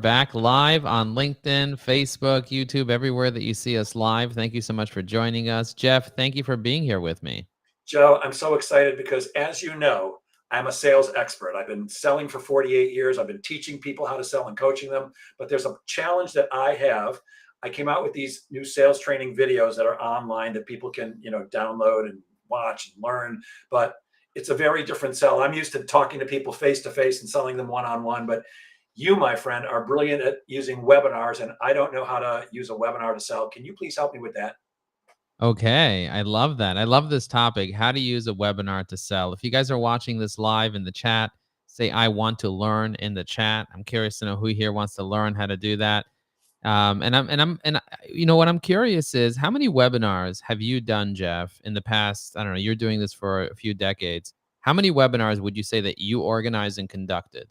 Back live on LinkedIn, Facebook, YouTube, everywhere that you see us live. Thank you so much for joining us. Jeff, thank you for being here with me. Joe, I'm so excited because, as you know, I'm a sales expert. I've been selling for 48 years. I've been teaching people how to sell and coaching them. But there's a challenge that I have. I came out with these new sales training videos that are online that people can, download and watch and learn. But it's a very different sell. I'm used to talking to people face to face and selling them one on one. But you, my friend, are brilliant at using webinars, and I don't know how to use a webinar to sell. Can you please help me with that? Okay, I love that. I love this topic, how to use a webinar to sell. If you guys are watching this live in the chat, say I want to learn in the chat. I'm curious to know who here wants to learn how to do that. You know what I'm curious is how many webinars have you done, Jeff, in the past? I don't know, you're doing this for a few decades. How many webinars would you say that you organized and conducted?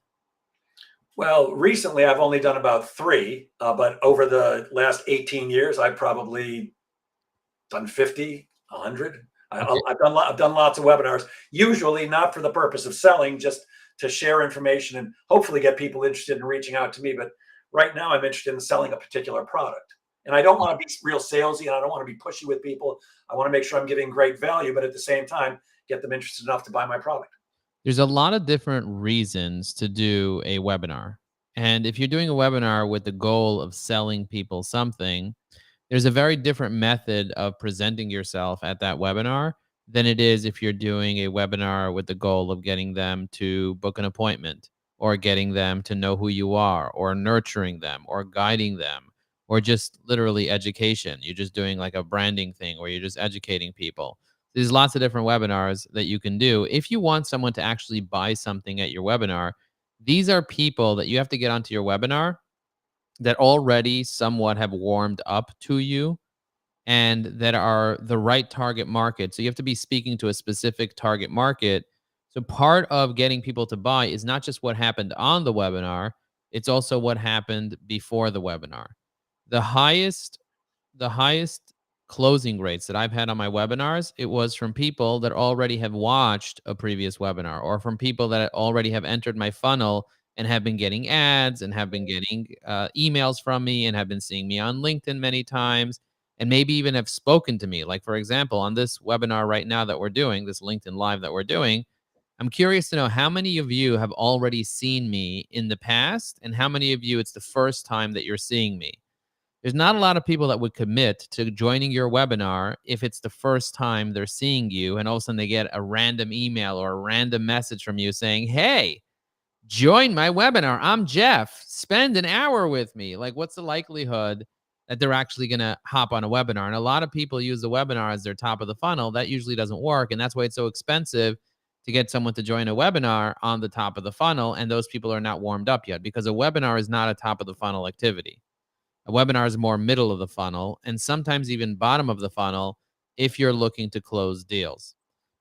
Well, recently I've only done about three, but over the last 18 years, I've probably done 50, 100. Okay. I've done lots of webinars, usually not for the purpose of selling, just to share information and hopefully get people interested in reaching out to me. But right now, I'm interested in selling a particular product. And I don't want to be real salesy and I don't want to be pushy with people. I want to make sure I'm giving great value, but at the same time, get them interested enough to buy my product. There's a lot of different reasons to do a webinar. And if you're doing a webinar with the goal of selling people something, there's a very different method of presenting yourself at that webinar than it is if you're doing a webinar with the goal of getting them to book an appointment or getting them to know who you are or nurturing them or guiding them or just literally education. You're just doing like a branding thing where you're just educating people. There's lots of different webinars that you can do. If you want someone to actually buy something at your webinar, these are people that you have to get onto your webinar that already somewhat have warmed up to you and that are the right target market. So you have to be speaking to a specific target market. So part of getting people to buy is not just what happened on the webinar, it's also what happened before the webinar. The highest the highest closing rates that I've had on my webinars, it was from people that already have watched a previous webinar or from people that already have entered my funnel and have been getting ads and have been getting emails from me and have been seeing me on LinkedIn many times and maybe even have spoken to me. Like, for example, on this webinar right now that we're doing, this LinkedIn Live that we're doing, I'm curious to know how many of you have already seen me in the past and how many of you it's the first time that you're seeing me. There's not a lot of people that would commit to joining your webinar if it's the first time they're seeing you and all of a sudden they get a random email or a random message from you saying, "Hey, join my webinar. I'm Jeff. Spend an hour with me." Like, what's the likelihood that they're actually going to hop on a webinar? And a lot of people use the webinar as their top of the funnel. That usually doesn't work. And that's why it's so expensive to get someone to join a webinar on the top of the funnel. And those people are not warmed up yet because a webinar is not a top of the funnel activity. A webinar is more middle of the funnel and sometimes even bottom of the funnel if you're looking to close deals.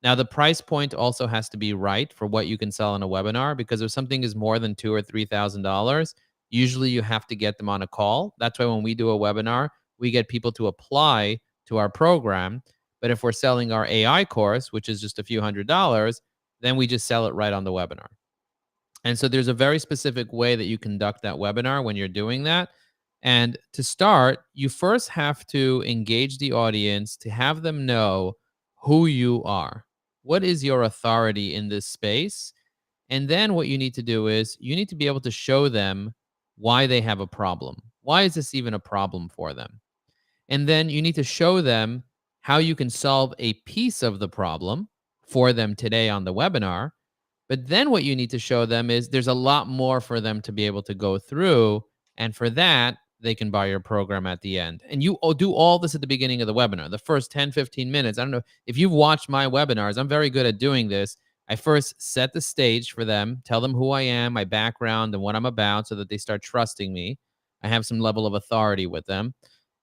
Now, the price point also has to be right for what you can sell in a webinar because if something is more than $2,000 or $3,000, usually you have to get them on a call. That's why when we do a webinar, we get people to apply to our program. But if we're selling our AI course, which is just a few $100s, then we just sell it right on the webinar. And so there's a very specific way that you conduct that webinar when you're doing that. And to start, you first have to engage the audience to have them know who you are. What is your authority in this space? And then what you need to do is you need to be able to show them why they have a problem. Why is this even a problem for them? And then you need to show them how you can solve a piece of the problem for them today on the webinar. But then what you need to show them is there's a lot more for them to be able to go through. And for that, they can buy your program at the end. And you do all this at the beginning of the webinar, the first 10, 15 minutes. I don't know if you've watched my webinars, I'm very good at doing this. I first set the stage for them, tell them who I am, my background, and what I'm about so that they start trusting me. I have some level of authority with them.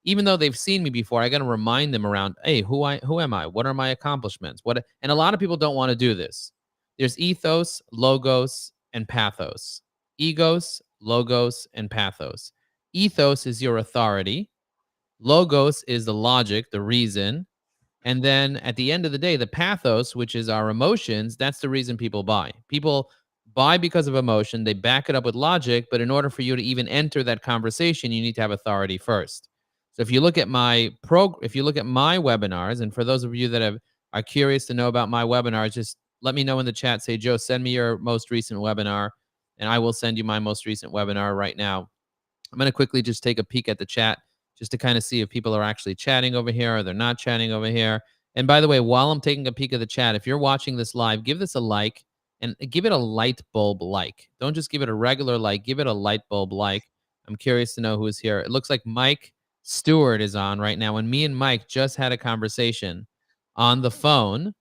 Even though they've seen me before, I got to remind them around, hey, who am I? What are my accomplishments? And a lot of people don't want to do this. There's ethos, logos, and pathos. Egos, logos, and pathos. Ethos is your authority. Logos is the logic, the reason. And then at the end of the day, the pathos, which is our emotions, that's the reason people buy. People buy because of emotion. They back it up with logic, but in order for you to even enter that conversation, you need to have authority first. So if you look at if you look at my webinars, and for those of you that are curious to know about my webinars, just let me know in the chat. Say, Joe, send me your most recent webinar, and I will send you my most recent webinar right now. I'm going to quickly just take a peek at the chat just to kind of see if people are actually chatting over here or they're not chatting over here. And by the way, while I'm taking a peek of the chat, if you're watching this live, give this a like and give it a light bulb like. Don't just give it a regular like, give it a light bulb like. I'm curious to know who's here. It looks like Mike Stewart is on right now. And me and Mike just had a conversation on the phone.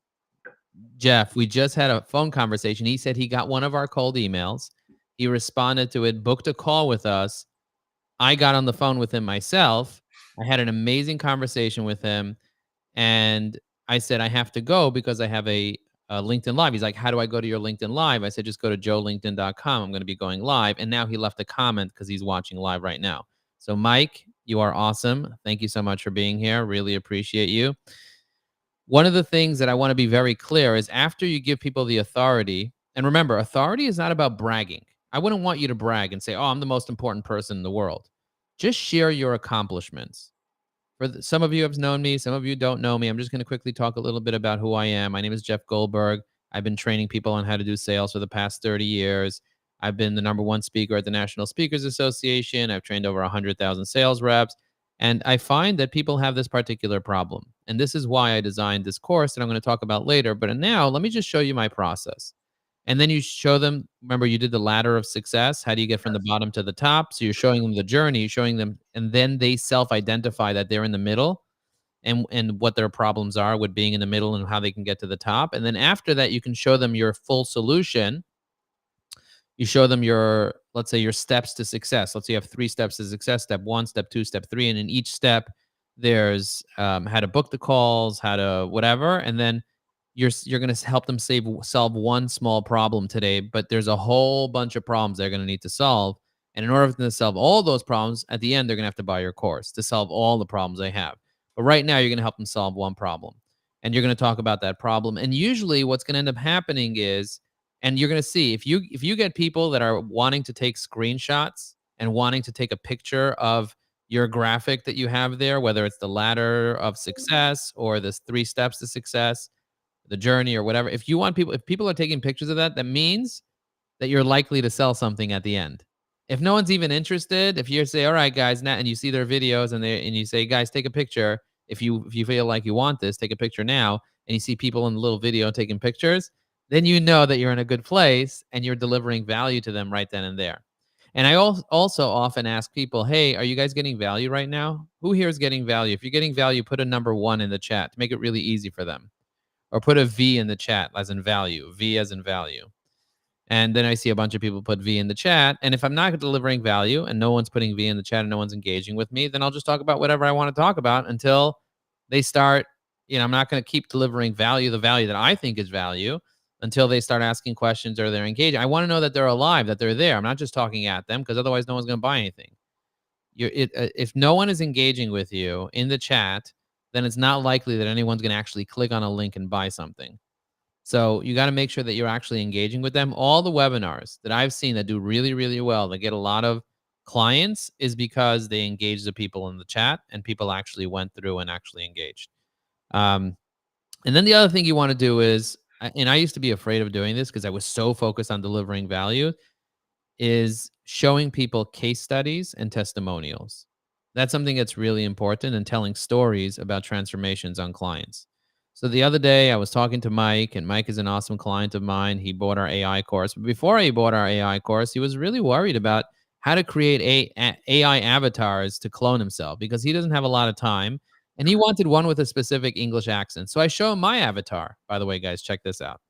Jeff, we just had a phone conversation. He said he got one of our cold emails. He responded to it, booked a call with us. I got on the phone with him myself. I had an amazing conversation with him, and I said, I have to go because I have a LinkedIn Live. He's like, how do I go to your LinkedIn Live? I said, just go to joelinkedin.com. I'm going to be going live. And now he left a comment because he's watching live right now. So, Mike, you are awesome. Thank you so much for being here. Really appreciate you. One of the things that I want to be very clear is after you give people the authority, and remember, authority is not about bragging. I wouldn't want you to brag and say, oh, I'm the most important person in the world. Just share your accomplishments. Some of you have known me, some of you don't know me. I'm just going to quickly talk a little bit about who I am. My name is Jeff Goldberg. I've been training people on how to do sales for the past 30 years. I've been the #1 speaker at the National Speakers Association. I've trained over 100,000 sales reps. And I find that people have this particular problem. And this is why I designed this course that I'm going to talk about later. But now let me just show you my process. And then you show them, remember, you did the ladder of success. How do you get from the bottom to the top? So you're showing them the journey, showing them, and then they self-identify that they're in the middle and what their problems are with being in the middle and how they can get to the top. And then after that, you can show them your full solution. You show them your, let's say, your steps to success. Let's say you have 3 steps to success: step 1, step 2, step 3. And in each step, there's how to book the calls, how to whatever. And then you're going to help them solve one small problem today, but there's a whole bunch of problems they're going to need to solve. And in order for them to solve all those problems, at the end, they're going to have to buy your course to solve all the problems they have. But right now, you're going to help them solve one problem. And you're going to talk about that problem. And usually what's going to end up happening is, and you're going to see, if you get people that are wanting to take screenshots and wanting to take a picture of your graphic that you have there, whether it's the ladder of success or the 3 steps to success, the journey or whatever, if people are taking pictures of that, that means that you're likely to sell something at the end. If no one's even interested, if you say, all right, guys, now, and you see their videos and you say, guys, take a picture. If you feel like you want this, take a picture now. And you see people in the little video taking pictures, then you know that you're in a good place and you're delivering value to them right then and there. And I also often ask people, hey, are you guys getting value right now? Who here is getting value? If you're getting value, put a #1 in the chat to make it really easy for them. Or put a V in the chat as in value, V as in value. And then I see a bunch of people put V in the chat. And if I'm not delivering value and no one's putting V in the chat and no one's engaging with me, then I'll just talk about whatever I want to talk about until they start. I'm not going to keep delivering value, the value that I think is value, until they start asking questions or they're engaging. I want to know that they're alive, that they're there. I'm not just talking at them, because otherwise no one's going to buy anything. If no one is engaging with you in the chat, then it's not likely that anyone's going to actually click on a link and buy something. So you got to make sure that you're actually engaging with them. All the webinars that I've seen that do really, really well, that get a lot of clients, is because they engage the people in the chat and people actually went through and actually engaged. And then the other thing you want to do is, and I used to be afraid of doing this because I was so focused on delivering value, is showing people case studies and testimonials. That's something that's really important, and telling stories about transformations on clients. So the other day I was talking to Mike, and Mike is an awesome client of mine. He bought our AI course. But before he bought our AI course, he was really worried about how to create AI avatars to clone himself, because he doesn't have a lot of time. And he wanted one with a specific English accent. So I show him my avatar. By the way, guys, check this out.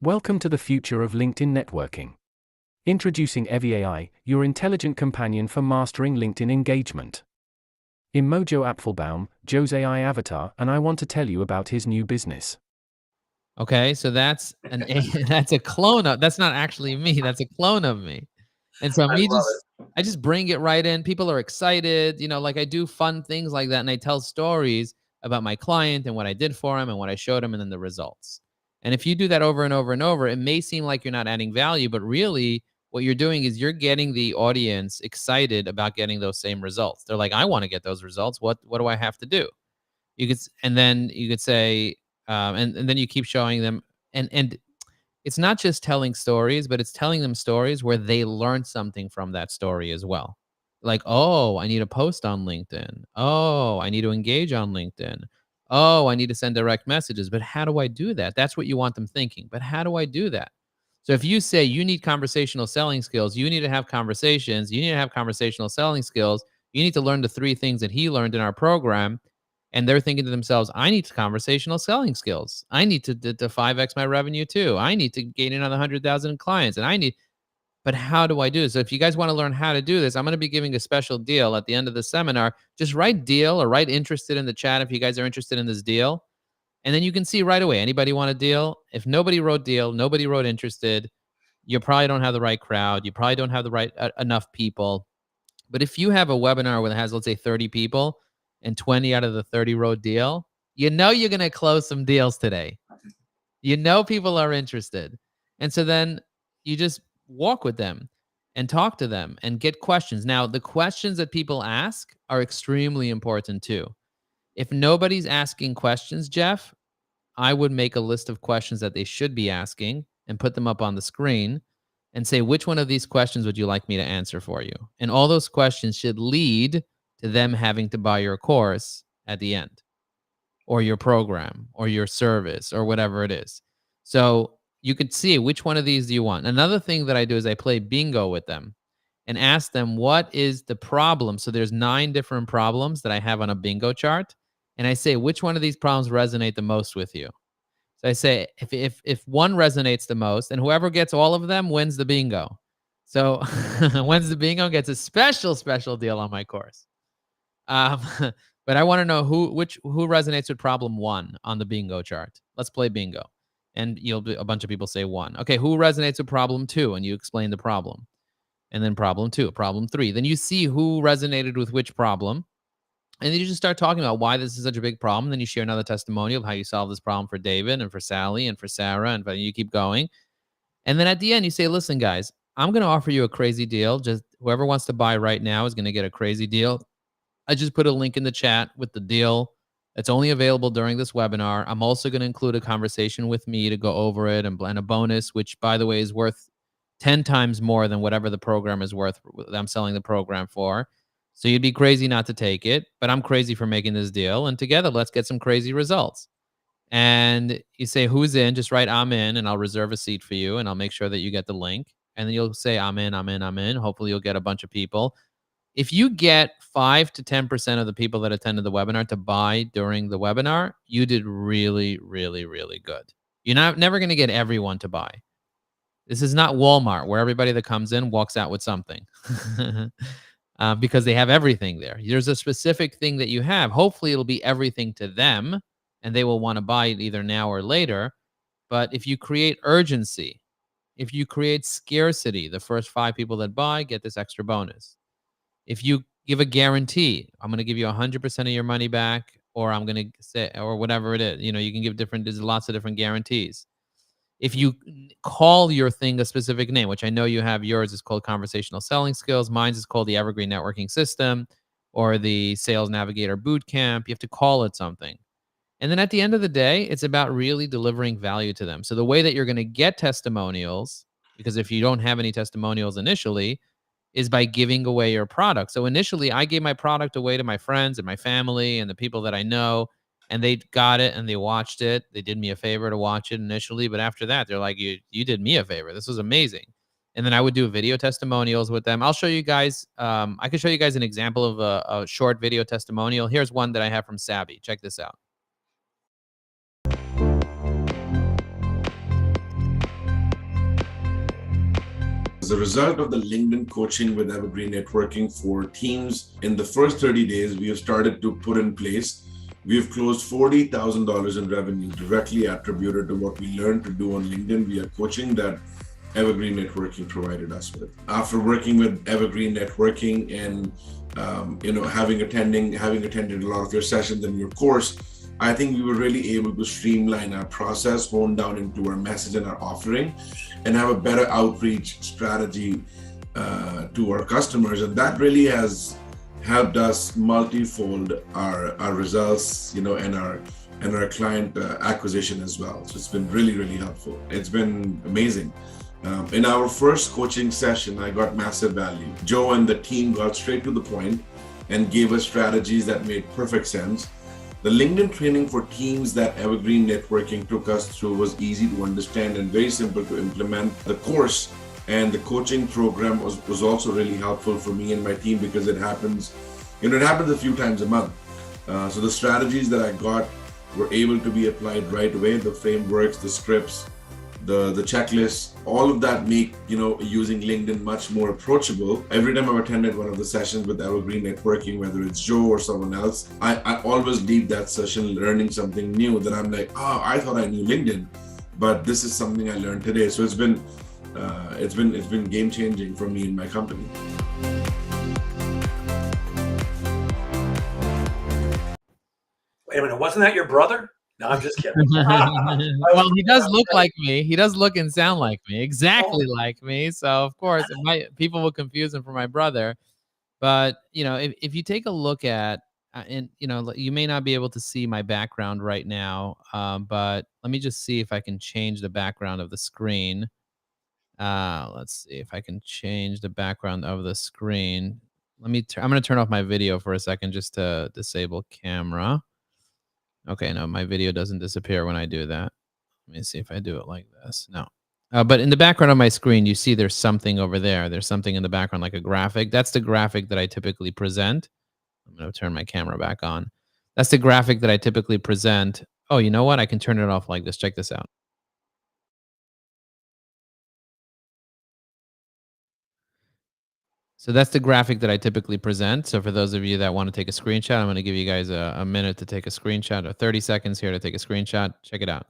Welcome to the future of LinkedIn networking. Introducing Evie AI, your intelligent companion for mastering LinkedIn engagement. I'm Mojo Apfelbaum, Joe's AI avatar, and I want to tell you about his new business. Okay, so that's that's a clone of, that's not actually me, that's a clone of me. And so I just bring it right in. People are excited, like I do fun things like that, and I tell stories about my client and what I did for him and what I showed him and then the results. And if you do that over and over and over, it may seem like you're not adding value, but really what you're doing is you're getting the audience excited about getting those same results. They're like, I want to get those results. What do I have to do? And then you could say, and then you keep showing them, and it's not just telling stories, but it's telling them stories where they learn something from that story as well. Like, oh, I need a post on LinkedIn. Oh, I need to engage on LinkedIn. Oh, I need to send direct messages. But how do I do that? That's what you want them thinking. But how do I do that? So if you say you need conversational selling skills, you need to have conversations, you need to have conversational selling skills, you need to learn the 3 things that he learned in our program, and they're thinking to themselves, I need conversational selling skills. I need to 5x my revenue too. I need to gain another 100,000 clients, and but how do I do this? So if you guys want to learn how to do this, I'm going to be giving a special deal at the end of the seminar. Just write deal or write interested in the chat if you guys are interested in this deal. And then you can see right away, anybody want a deal? If nobody wrote deal, nobody wrote interested, you probably don't have the right crowd. You probably don't have the right enough people. But if you have a webinar that has, let's say, 30 people and 20 out of the 30 wrote deal, you know you're going to close some deals today. You know people are interested. And so then you just walk with them and talk to them and get questions. Now, the questions that people ask are extremely important too. If nobody's asking questions, Jeff, I would make a list of questions that they should be asking and put them up on the screen and say, which one of these questions would you like me to answer for you? And all those questions should lead to them having to buy your course at the end, or your program, or your service, or whatever it is. So you could see which one of these do you want. Another thing that I do is I play bingo with them and ask them, what is the problem? So there's 9 different problems that I have on a bingo chart. And I say, which one of these problems resonate the most with you? So I say, if one resonates the most, and whoever gets all of them wins the bingo. So wins the bingo gets a special deal on my course. But I want to know who resonates with problem 1 on the bingo chart. Let's play bingo. And a bunch of people say 1. Okay, who resonates with problem 2? And you explain the problem. And then problem 2, problem 3. Then you see who resonated with which problem. And then you just start talking about why this is such a big problem. Then you share another testimonial of how you solved this problem for David and for Sally and for Sarah, and you keep going. And then at the end, you say, listen, guys, I'm going to offer you a crazy deal. Just whoever wants to buy right now is going to get a crazy deal. I just put a link in the chat with the deal. It's only available during this webinar. I'm also going to include a conversation with me to go over it and a bonus, which, by the way, is worth 10 times more than whatever the program is worth. I'm selling the program for. So you'd be crazy not to take it, but I'm crazy for making this deal. And together, let's get some crazy results. And you say, who's in? Just write, I'm in, and I'll reserve a seat for you, and I'll make sure that you get the link. And then you'll say, I'm in, I'm in, I'm in. Hopefully you'll get a bunch of people. If you get 5 to 10% of the people that attended the webinar to buy during the webinar, you did really, really, really good. You're never going to get everyone to buy. This is not Walmart where everybody that comes in walks out with something. Because they have everything there. There's a specific thing that you have. Hopefully it'll be everything to them, and they will want to buy it either now or later. But if you create urgency, if you create scarcity, the first 5 people that buy get this extra bonus. If you give a guarantee, I'm going to give you 100% of your money back, or I'm going to say, or whatever it is, you can give there's lots of different guarantees. If you call your thing a specific name, which I know you have, yours is called Conversational Selling Skills. Mine's is called the Evergreen Networking System or the Sales Navigator Bootcamp. You have to call it something. And then at the end of the day, it's about really delivering value to them. So the way that you're going to get testimonials, because if you don't have any testimonials initially, is by giving away your product. So initially, I gave my product away to my friends and my family and the people that I know. And they got it and they watched it. They did me a favor to watch it initially. But after that, they're like, you did me a favor. This was amazing. And then I would do video testimonials with them. I'll show you guys. I can show you guys an example of a short video testimonial. Here's one that I have from Savvy. Check this out. As a result of the LinkedIn coaching with Evergreen Networking for teams, in the first 30 days, we have started to put in place. We have closed $40,000 in revenue directly attributed to what we learned to do on LinkedIn via coaching that Evergreen Networking provided us with. After working with Evergreen Networking and having attended a lot of your sessions and your course, I think we were really able to streamline our process, hone down into our message and our offering, and have a better outreach strategy to our customers. And that really has helped us multifold our results, and our client acquisition as well. So it's been really, really helpful. It's been amazing. In our first coaching session, I got massive value. Joe and the team got straight to the point and gave us strategies that made perfect sense. The LinkedIn training for teams that Evergreen Networking took us through was easy to understand and very simple to implement. The course and the coaching program was also really helpful for me and my team because it happens a few times a month. So the strategies that I got were able to be applied right away. The frameworks, the scripts, the checklists, all of that make using LinkedIn much more approachable. Every time I've attended one of the sessions with Evergreen Networking, whether it's Joe or someone else, I always leave that session learning something new that I'm like, oh, I thought I knew LinkedIn, but this is something I learned today. So it's been game changing for me and my company. Wait a minute, wasn't that your brother? No, I'm just kidding. Well, he does look like me. He does look and sound like me, exactly like me. So of course, people will confuse him for my brother. But if you take a look at, and you may not be able to see my background right now, but let me just see if I can change the background of the screen. Let's see if I can change the background of the screen. I'm going to turn off my video for a second just to disable camera. Okay, no, my video doesn't disappear when I do that. Let me see if I do it like this. No. But in the background of my screen, you see there's something over there. There's something in the background like a graphic. That's the graphic that I typically present. I'm going to turn my camera back on. That's the graphic that I typically present. Oh, you know what? I can turn it off like this. Check this out. So that's the graphic that I typically present. So for those of you that want to take a screenshot, I'm going to give you guys a minute to take a screenshot, or 30 seconds here to take a screenshot. Check it out.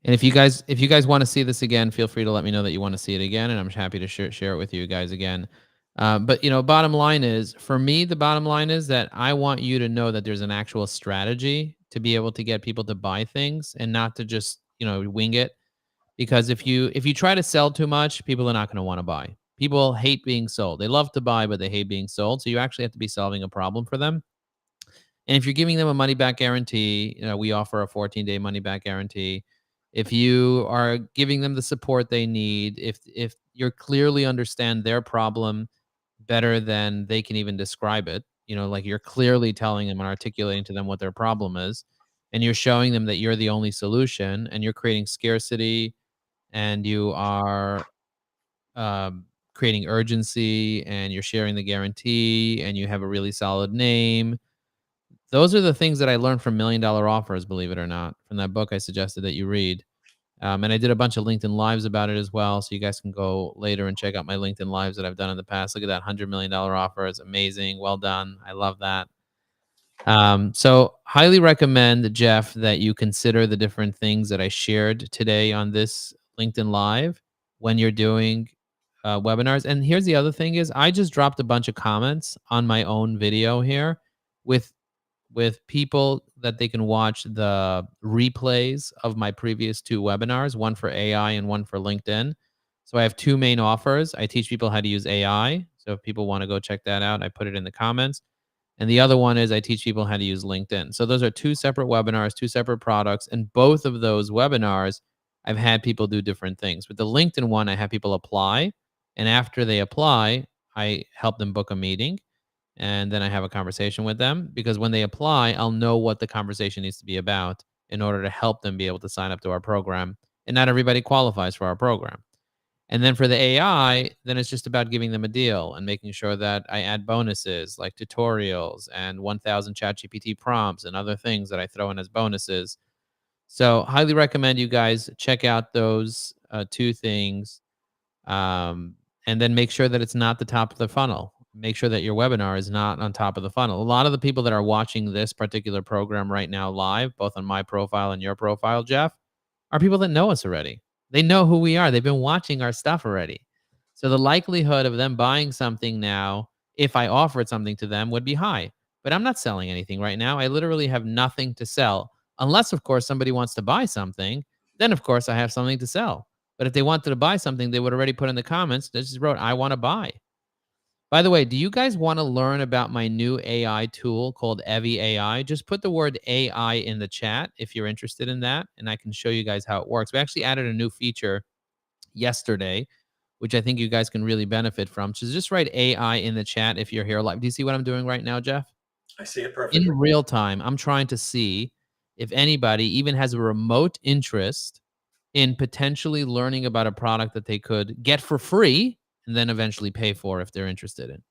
And if you guys want to see this again, feel free to let me know that you want to see it again, and I'm happy to share it with you guys again. But bottom line is, for me, the bottom line is that I want you to know that there's an actual strategy to be able to get people to buy things and not to just wing it. Because if you try to sell too much, people are not going to want to buy. People hate being sold. They love to buy, but they hate being sold. So you actually have to be solving a problem for them. And if you're giving them a money back guarantee, we offer a 14-day money back guarantee. If you are giving them the support they need, if you clearly understand their problem better than they can even describe it, like you're clearly telling them and articulating to them what their problem is, and you're showing them that you're the only solution, and you're creating scarcity, and you are creating urgency, and you're sharing the guarantee, and you have a really solid name. Those are the things that I learned from $1 Million Offers, believe it or not, from that book I suggested that you read. And I did a bunch of LinkedIn Lives about it as well. So you guys can go later and check out my LinkedIn Lives that I've done in the past. Look at that $100 million offer. It's amazing. Well done. I love that. So highly recommend, Jeff, that you consider the different things that I shared today on this LinkedIn Live when you're doing webinars. And here's the other thing is, I just dropped a bunch of comments on my own video here with people that they can watch the replays of my previous 2 webinars, one for AI and one for LinkedIn. So I have 2 main offers. I teach people how to use AI. So if people want to go check that out, I put it in the comments. And the other one is I teach people how to use LinkedIn. So those are 2 separate webinars, 2 separate products. And both of those webinars, I've had people do different things. With the LinkedIn one, I have people apply. And after they apply, I help them book a meeting. And then I have a conversation with them, because when they apply, I'll know what the conversation needs to be about in order to help them be able to sign up to our program. And not everybody qualifies for our program. And then for the AI, then it's just about giving them a deal and making sure that I add bonuses like tutorials and 1,000 ChatGPT prompts and other things that I throw in as bonuses. So highly recommend you guys check out those 2 things. And then make sure that it's not the top of the funnel. Make sure that your webinar is not on top of the funnel. A lot of the people that are watching this particular program right now live, both on my profile and your profile, Jeff, are people that know us already. They know who we are. They've been watching our stuff already. So the likelihood of them buying something now, if I offered something to them, would be high. But I'm not selling anything right now. I literally have nothing to sell. Unless, of course, somebody wants to buy something, then of course I have something to sell. But if they wanted to buy something, they would already put in the comments, they just wrote, I want to buy. By the way, do you guys want to learn about my new AI tool called Evie AI? Just put the word AI in the chat if you're interested in that, and I can show you guys how it works. We actually added a new feature yesterday, which I think you guys can really benefit from. So just write AI in the chat if you're here live. Do you see what I'm doing right now, Jeff? I see it In perfectly. real time, I'm trying to see if anybody even has a remote interest in potentially learning about a product that they could get for free and then eventually pay for if they're interested in.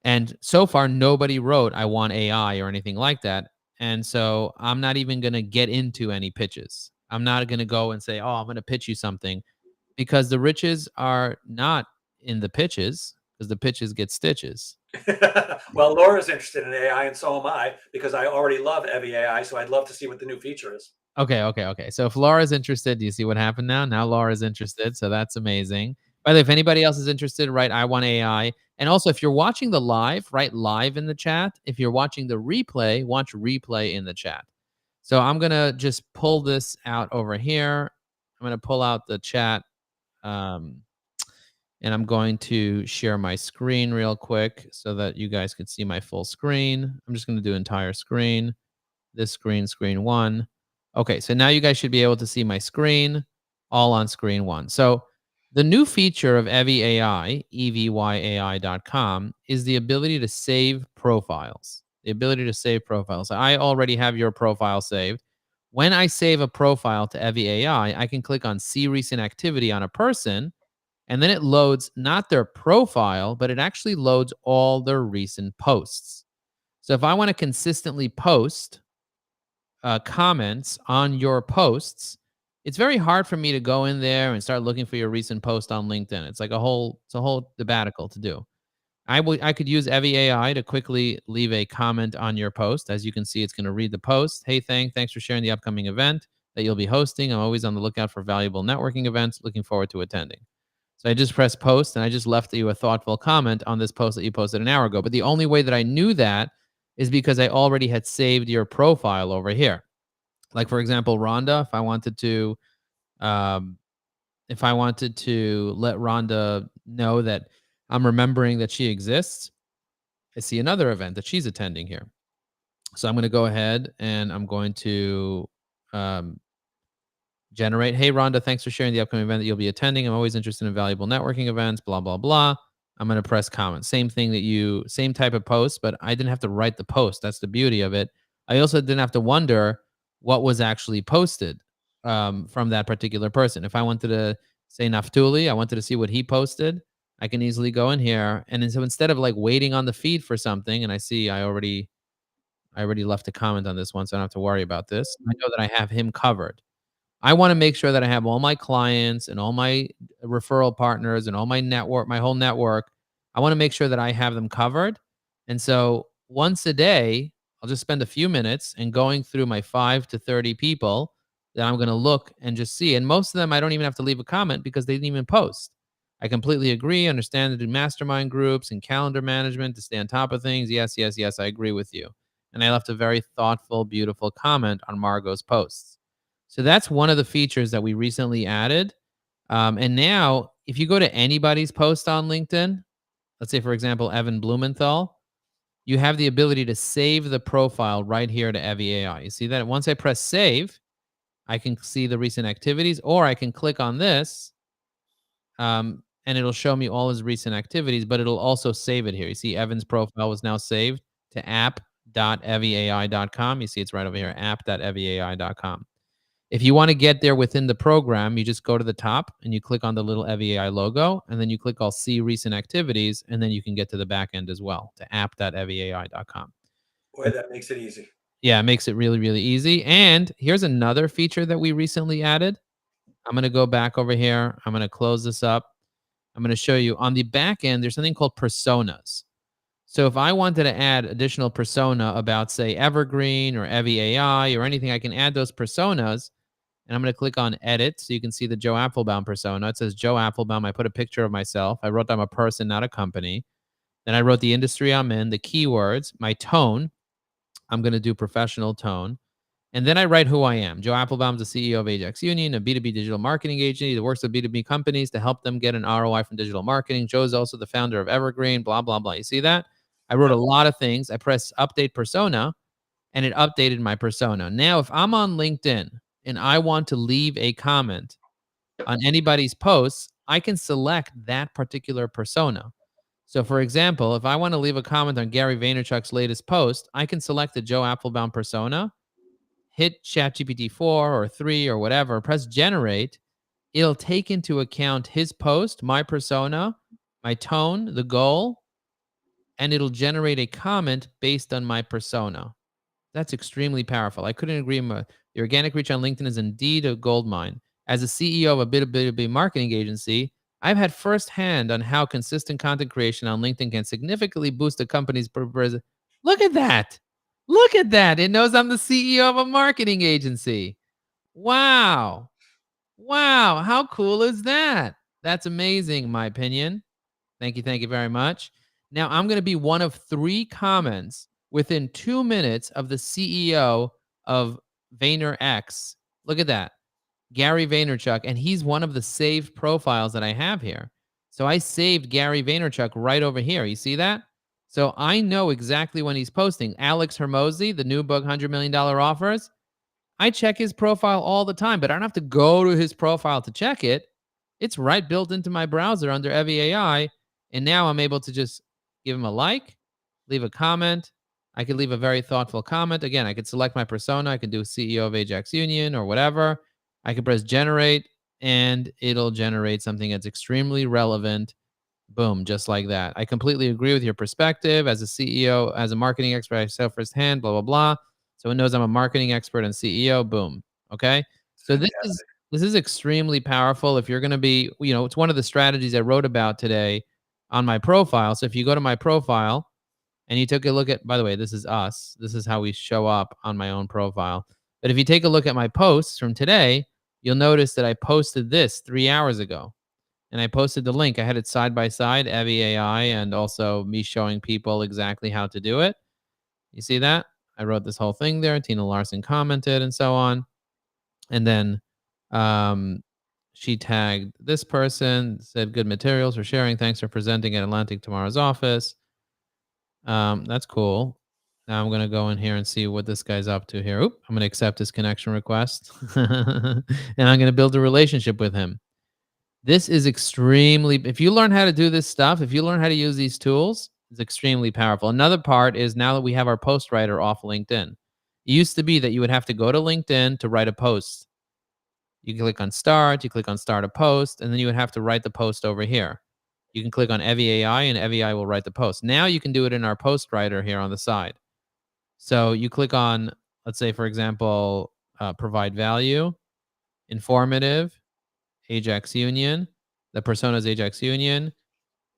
And so far, nobody wrote, I want AI or anything like that. And so I'm not even going to get into any pitches. I'm not going to go and say, oh, I'm going to pitch you something because the riches are not in the pitches because the pitches get stitches. Well, Laura's interested in AI, and so am I, because I already love Evie AI. So I'd love to see what the new feature is. Okay. So if Laura's interested, do you see what happened now? Now Laura's interested, so that's amazing. By the way, if anybody else is interested, write I want AI. And also, if you're watching the live, write live in the chat. If you're watching the replay, watch replay in the chat. So I'm gonna just pull this out over here. I'm gonna pull out the chat, and I'm going to share my screen real quick so that you guys can see my full screen. I'm just gonna do entire screen. This screen, screen one. Okay, so now you guys should be able to see my screen all on screen one. So the new feature of Evie AI, EVYAI.com, is the ability to save profiles. The ability to save profiles. I already have your profile saved. When I save a profile to Evie AI, I can click on see recent activity on a person, and then it loads not their profile, but it actually loads all their recent posts. So if I want to consistently post comments on your posts, it's very hard for me to go in there and start looking for your recent post on LinkedIn. It's like it's a whole debatical to do. I could use Evie AI to quickly leave a comment on your post. As you can see, it's going to read the post. Hey, thanks for sharing the upcoming event that you'll be hosting. I'm always on the lookout for valuable networking events. Looking forward to attending. So I just pressed post and I just left you a thoughtful comment on this post that you posted an hour ago. But the only way that I knew that is because I already had saved your profile over here. Like for example, Rhonda, um, if I wanted to let Rhonda know that I'm remembering that she exists, I see another event that she's attending here. So I'm going to go ahead and I'm going to um, generate. Hey, Rhonda, thanks for sharing the upcoming event that you'll be attending. I'm always interested in valuable networking events, blah, blah, blah. I'm going to press comment. Same type of post, but I didn't have to write the post. That's the beauty of it. I also didn't have to wonder what was actually posted from that particular person. If I wanted to say Naftuli, I wanted to see what he posted, I can easily go in here. And then, so instead of like waiting on the feed for something, and I see I already left a comment on this one, so I don't have to worry about this. I know that I have him covered. I want to make sure that I have all my clients and all my referral partners and all my network, my whole network. I want to make sure that I have them covered. And so once a day, I'll just spend a few minutes and going through my 5 to 30 people that I'm going to look and just see. And most of them, I don't even have to leave a comment because they didn't even post. I completely agree, understand to do mastermind groups and calendar management to stay on top of things. Yes, I agree with you. And I left a very thoughtful, beautiful comment on Margot's posts. So that's one of the features that we recently added. And now, if you go to anybody's post on LinkedIn, let's say, for example, Evan Blumenthal, you have the ability to save the profile right here to Evie AI. You see that? Once I press save, I can see the recent activities, or I can click on this, and it'll show me all his recent activities, but it'll also save it here. You see Evan's profile was now saved to app.evieai.com. You see it's right over here, app.evieai.com. If you want to get there within the program, you just go to the top and you click on the little EVAI logo, and then you click all see recent activities, and then you can get to the back end as well, to app.evai.com. Boy, that makes it easy. Yeah, it makes it really, really easy. And here's another feature that we recently added. I'm going to go back over here. I'm going to close this up. I'm going to show you on the back end, there's something called personas. So if I wanted to add additional persona about, say, Evergreen or Evie AI or anything, I can add those personas. and I'm going to click on edit so you can see the Joe Apfelbaum persona. It says Joe Apfelbaum. I put a picture of myself. I wrote I'm a person, not a company. Then I wrote the industry I'm in, the keywords, my tone. I'm going to do professional tone. And then I write who I am. Joe Applebaum is the CEO of Ajax Union, a B2B digital marketing agency that works with B2B companies to help them get an ROI from digital marketing. Joe's also the founder of Evergreen, blah, blah, blah. You see that? I wrote a lot of things. I pressed update persona, and it updated my persona. Now, if I'm on LinkedIn and I want to leave a comment on anybody's posts, I can select that particular persona. So, for example, if I want to leave a comment on Gary Vaynerchuk's latest post, I can select the Joe Applebaum persona, hit ChatGPT 4 or 3 or whatever, press generate. It'll take into account his post, my persona, my tone, the goal, and it'll generate a comment based on my persona. That's extremely powerful. I couldn't agree more. The organic reach on LinkedIn is indeed a goldmine. As a CEO of a B2B marketing agency, I've had firsthand on how consistent content creation on LinkedIn can significantly boost a company's Look at that. Look at that. It knows I'm the CEO of a marketing agency. Wow. Wow. How cool is that? That's amazing, in my opinion. Thank you. Thank you very much. Now, I'm going to be one of 3 comments within 2 minutes of the CEO of VaynerX. Look at that. Gary Vaynerchuk, and he's one of the saved profiles that I have here. So I saved Gary Vaynerchuk right over here. You see that? So I know exactly when he's posting. Alex Hermosi, the new book, $100 million offers. I check his profile all the time, but I don't have to go to his profile to check it. It's right built into my browser under Evie AI. And now I'm able to just give him a like, leave a comment. I could leave a very thoughtful comment. Again, I could select my persona. I could do CEO of Ajax Union or whatever. I could press generate, and it'll generate something that's extremely relevant. Boom, just like that. I completely agree with your perspective. As a CEO, as a marketing expert, I sell firsthand, blah, blah, blah. So it knows I'm a marketing expert and CEO. Boom. Okay. So this is extremely powerful. If you're going to be, it's one of the strategies I wrote about today on my profile. So if you go to my profile and you took a look at, by the way, this is us. This is how we show up on my own profile. But if you take a look at my posts from today, you'll notice that I posted this 3 hours ago. And I posted the link. I had it side by side, Evie AI, and also me showing people exactly how to do it. You see that? I wrote this whole thing there. Tina Larson commented and so on. And then she tagged this person, said, good materials for sharing. Thanks for presenting at Atlantic Tomorrow's office. That's cool. Now I'm going to go in here and see what this guy's up to here. Oop, I'm going to accept his connection request. And I'm going to build a relationship with him. This is extremely, if you learn how to do this stuff, if you learn how to use these tools, it's extremely powerful. Another part is now that we have our post writer off LinkedIn. It used to be that you would have to go to LinkedIn to write a post. You click on start, you click on start a post, and then you would have to write the post over here. You can click on Evie AI, and Evie AI will write the post. Now you can do it in our post writer here on the side. So you click on, let's say, for example, provide value, informative, Ajax Union. The persona is Ajax Union.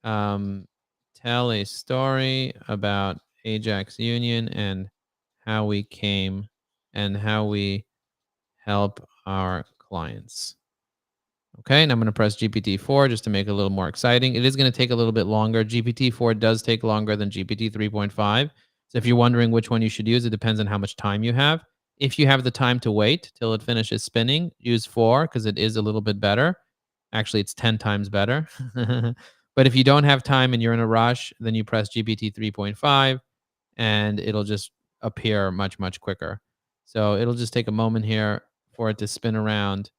Tell a story about Ajax Union and how we came and how we help our clients. Okay, and I'm going to press GPT-4 just to make it a little more exciting. It is going to take a little bit longer. GPT-4 does take longer than GPT 3.5. So if you're wondering which one you should use, it depends on how much time you have. If you have the time to wait till it finishes spinning, use 4 because it is a little bit better. Actually, it's 10 times better. But if you don't have time and you're in a rush, then you press GPT 3.5 and it'll just appear much, much quicker. So it'll just take a moment here for it to spin around.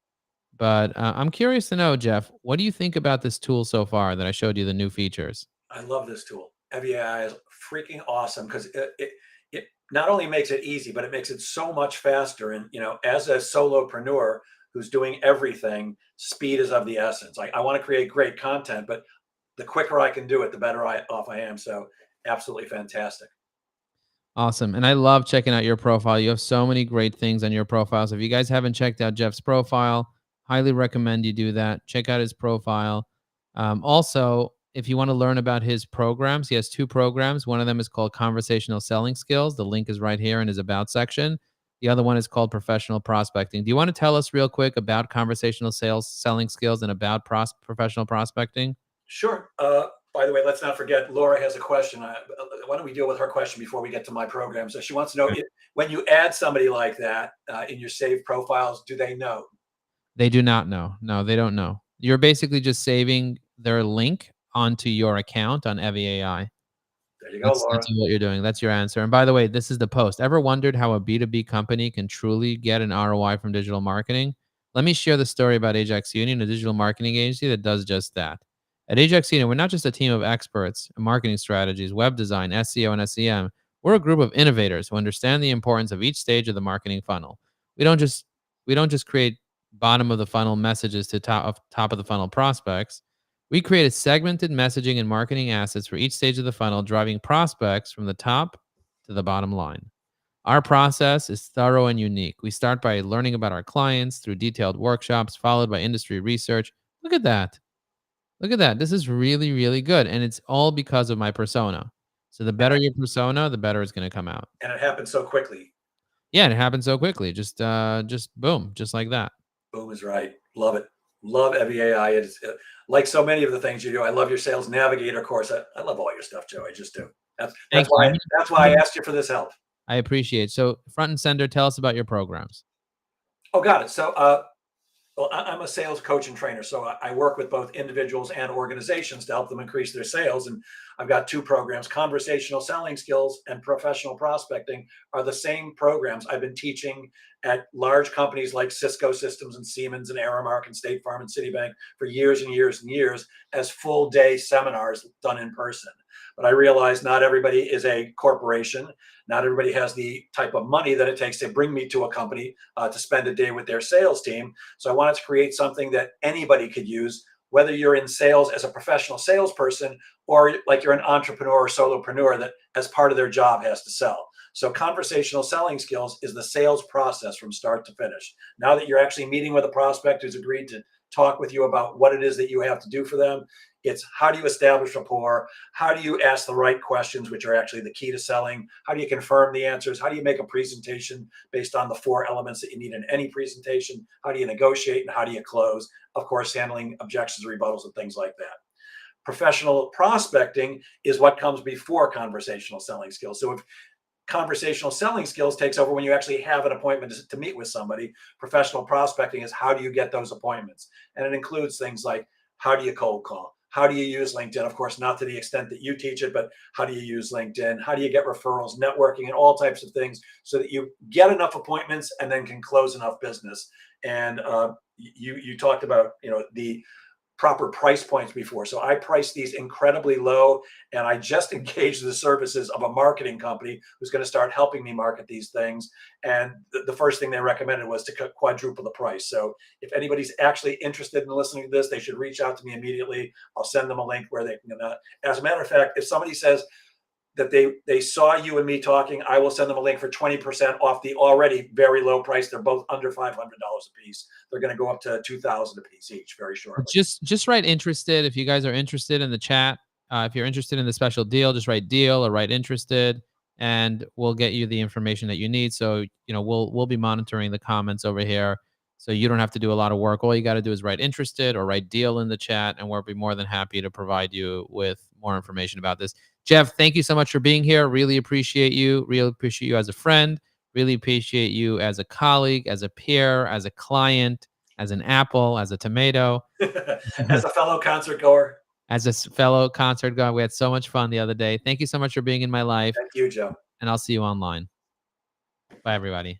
But I'm curious to know, Jeff, what do you think about this tool so far that I showed you the new features? I love this tool. Evie AI is freaking awesome because it not only makes it easy, but it makes it so much faster. And, as a solopreneur who's doing everything, speed is of the essence. I want to create great content, but the quicker I can do it, the better off I am. So absolutely fantastic. Awesome. And I love checking out your profile. You have so many great things on your profile. So if you guys haven't checked out Jeff's profile, highly recommend you do that. Check out his profile. Also, if you want to learn about his programs, he has 2 programs. One of them is called Conversational Selling Skills. The link is right here in his About section. The other one is called professional prospecting. Do you want to tell us real quick about conversational sales, selling skills, and about professional prospecting? Sure. By the way, let's not forget Laura has a question. Why don't we deal with her question before we get to my program? So she wants to know when you add somebody like that in your saved profiles, do they know? They do not know. No, they don't know. You're basically just saving their link onto your account on EviAI. There you go, Laura. That's what you're doing. That's your answer. And by the way, this is the post. Ever wondered how a B2B company can truly get an ROI from digital marketing? Let me share the story about Ajax Union, a digital marketing agency that does just that. At Ajax Union, we're not just a team of experts in marketing strategies, web design, SEO, and SEM. We're a group of innovators who understand the importance of each stage of the marketing funnel. We don't just we don't just create bottom of the funnel messages to top of the funnel prospects. We created segmented messaging and marketing assets for each stage of the funnel, driving prospects from the top to the bottom line. Our process is thorough and unique. We start by learning about our clients through detailed workshops, followed by industry research. Look at that. Look at that. This is really, really good. And it's all because of my persona. So the better your persona, the better it's going to come out. And it happened so quickly. Yeah, and it happens so quickly. Just boom, just like that. Boom is right. Love it. Love EviAI. It's like so many of the things you do. I love your Sales Navigator course. I love all your stuff, Joe. I just do. That's why I asked you for this help. I appreciate it. So front and center, tell us about your programs. Oh, got it. So, well, I'm a sales coach and trainer. So I work with both individuals and organizations to help them increase their sales. And I've got two programs. Conversational selling skills and professional prospecting are the same programs I've been teaching at large companies like Cisco Systems and Siemens and Aramark and State Farm and Citibank for years and years and years as full day seminars done in person. But I realize not everybody is a corporation. Not everybody has the type of money that it takes to bring me to a company to spend a day with their sales team. So I wanted to create something that anybody could use, whether you're in sales as a professional salesperson or like you're an entrepreneur or solopreneur that as part of their job has to sell. So conversational selling skills is the sales process from start to finish. Now that you're actually meeting with a prospect who's agreed to talk with you about what it is that you have to do for them, it's how do you establish rapport? How do you ask the right questions, which are actually the key to selling? How do you confirm the answers? How do you make a presentation based on the 4 elements that you need in any presentation? How do you negotiate and how do you close? Of course, handling objections, rebuttals, and things like that. Professional prospecting is what comes before conversational selling skills. So if conversational selling skills takes over when you actually have an appointment to meet with somebody, professional prospecting is how do you get those appointments? And it includes things like how do you cold call? How do you use LinkedIn? Of course, not to the extent that you teach it, but how do you use LinkedIn? How do you get referrals, networking, and all types of things so that you get enough appointments and then can close enough business? And you talked about the proper price points before. So I price these incredibly low, and I just engaged the services of a marketing company who's going to start helping me market these things. And the first thing they recommended was to quadruple the price. So if anybody's actually interested in listening to this, they should reach out to me immediately. I'll send them a link where they can. As a matter of fact, if somebody says that they saw you and me talking, I will send them a link for 20% off the already very low price. They're both under $500 a piece. They're going to go up to $2,000 a piece each very shortly. Just write interested if you guys are interested in the chat. If you're interested in the special deal, just write deal or write interested, and we'll get you the information that you need. So we'll be monitoring the comments over here, so you don't have to do a lot of work. All you got to do is write interested or write deal in the chat, and we'll be more than happy to provide you with more information about this. Jeff, thank you so much for being here. Really appreciate you. Really appreciate you as a friend. Really appreciate you as a colleague, as a peer, as a client, as an apple, as a tomato. As a fellow concert goer. As a fellow concert goer. We had so much fun the other day. Thank you so much for being in my life. Thank you, Joe. And I'll see you online. Bye, everybody.